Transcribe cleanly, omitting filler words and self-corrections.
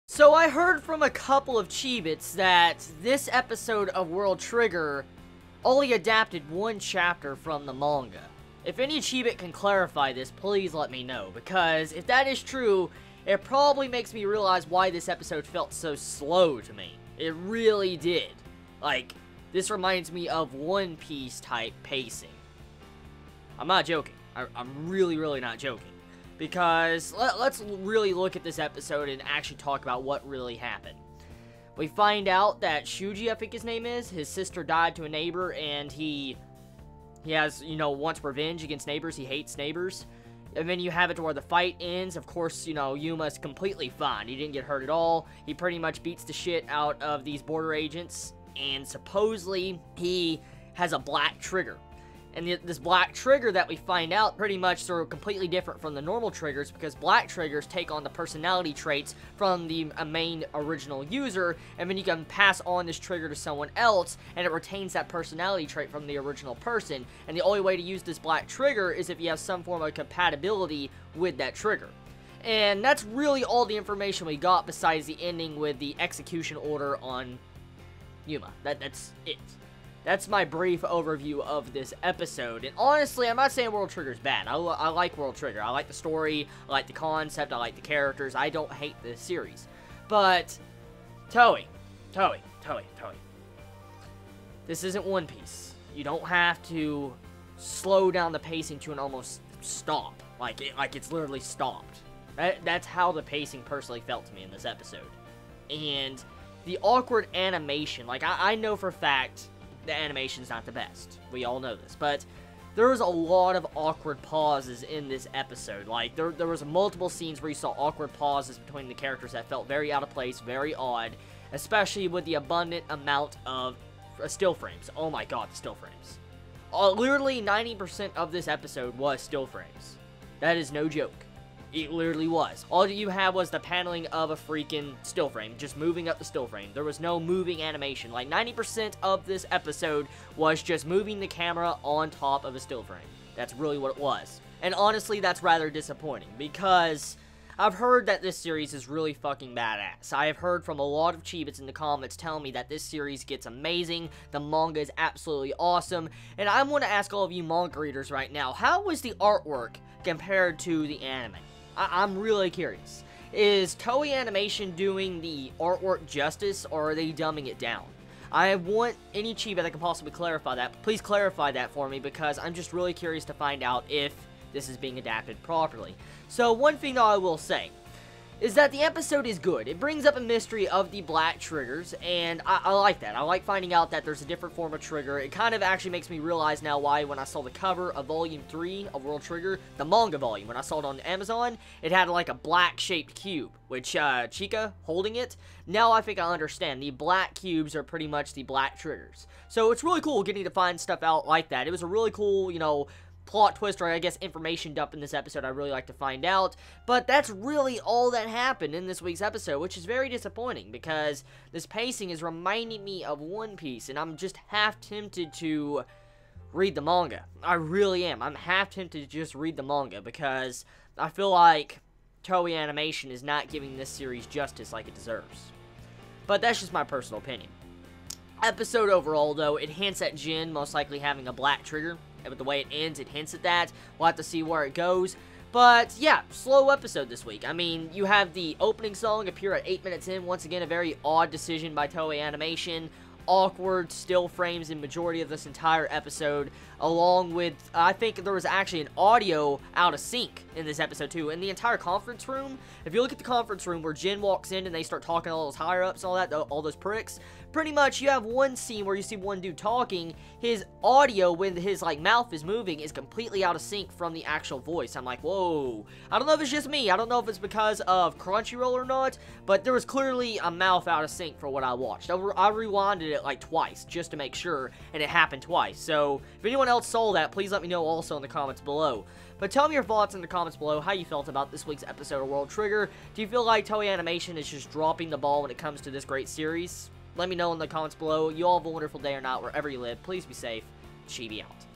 So I heard from a couple of Chibits that this episode of World Trigger only adapted one chapter from the manga. If any Chibit can clarify this, please let me know, because if that is true, it probably makes me realize why this episode felt so slow to me. It really did. Like, this reminds me of One Piece type pacing. I'm not joking. I'm really not joking. Because let's really look at this episode and actually talk about what really happened. We find out that Shuji, I think his name is, his sister died to a neighbor, and he has, wants revenge against neighbors. He hates neighbors. And then you have it to where the fight ends. Of course, Yuma's completely fine. He didn't get hurt at all. He pretty much beats the shit out of these border agents, and supposedly he has a black trigger. And this black trigger that we find out pretty much sort of completely different from the normal triggers, because black triggers take on the personality traits from the main original user, and then you can pass on this trigger to someone else, and it retains that personality trait from the original person. And the only way to use this black trigger is if you have some form of compatibility with that trigger. And that's really all the information we got, besides the ending with the execution order on Yuma. That's it. That's my brief overview of this episode. And honestly, I'm not saying World Trigger is bad. I like World Trigger. I like the story. I like the concept. I like the characters. I don't hate this series. But, Toei. This isn't One Piece. You don't have to slow down the pacing to an almost stop. Like it's literally stopped. That's how the pacing personally felt to me in this episode. And the awkward animation. Like, I know for a fact the animation's not the best. We all know this. But there was a lot of awkward pauses in this episode. Like, there was multiple scenes where you saw awkward pauses between the characters that felt very out of place, very odd. Especially with the abundant amount of still frames. Oh my god, the still frames. Literally 90% of this episode was still frames. That is no joke. It literally was. All you had was the paneling of a freaking still frame, just moving up the still frame. There was no moving animation. Like, 90% of this episode was just moving the camera on top of a still frame. That's really what it was. And honestly, that's rather disappointing, because I've heard that this series is really fucking badass. I have heard from a lot of Chibits in the comments telling me that this series gets amazing, the manga is absolutely awesome, and I want to ask all of you manga readers right now, how was the artwork compared to the anime? I'm really curious. Is Toei Animation doing the artwork justice, or are they dumbing it down? I want any Chibi that can possibly clarify that. Please clarify that for me, because I'm just really curious to find out if this is being adapted properly. So, one thing that I will say is that the episode is good. It brings up a mystery of the black triggers, and I like that. I like finding out that there's a different form of trigger. It kind of actually makes me realize now why, when I saw the cover of Volume 3 of World Trigger, the manga volume, when I saw it on Amazon, it had like a black-shaped cube, which, Chica holding it. Now I think I understand. The black cubes are pretty much the black triggers. So it's really cool getting to find stuff out like that. It was a really cool, plot twist, or I guess information dump in this episode I really like to find out. But that's really all that happened in this week's episode, which is very disappointing, because this pacing is reminding me of One Piece, and I'm just half tempted to read the manga. I really am. I'm half tempted to just read the manga, because I feel like Toei Animation is not giving this series justice like it deserves. But that's just my personal opinion. Episode overall, though, it hints at Jin most likely having a black trigger. With the way it ends, it hints at that. We'll have to see where it goes. But, yeah, slow episode this week. I mean, you have the opening song appear at 8 minutes in. Once again, a very odd decision by Toei Animation. Awkward still frames in majority of this entire episode, along with, I think there was actually an audio out of sync in this episode too. In the entire conference room, if you look at the conference room where Jin walks in and they start talking to all those higher-ups and all that, all those pricks, pretty much you have one scene where you see one dude talking, his audio, when his, mouth is moving, is completely out of sync from the actual voice. I'm like, whoa. I don't know if it's just me. I don't know if it's because of Crunchyroll or not, but there was clearly a mouth out of sync for what I watched. I rewinded it like twice just to make sure, and it happened twice. So if anyone else saw that, please let me know also in the comments below. But tell me your thoughts in the comments below, how you felt about this week's episode of World Trigger. Do you feel like Toei Animation is just dropping the ball when it comes to this great series? Let me know in the comments below. You all have a wonderful day or not, wherever you live. Please be safe. Chibi out.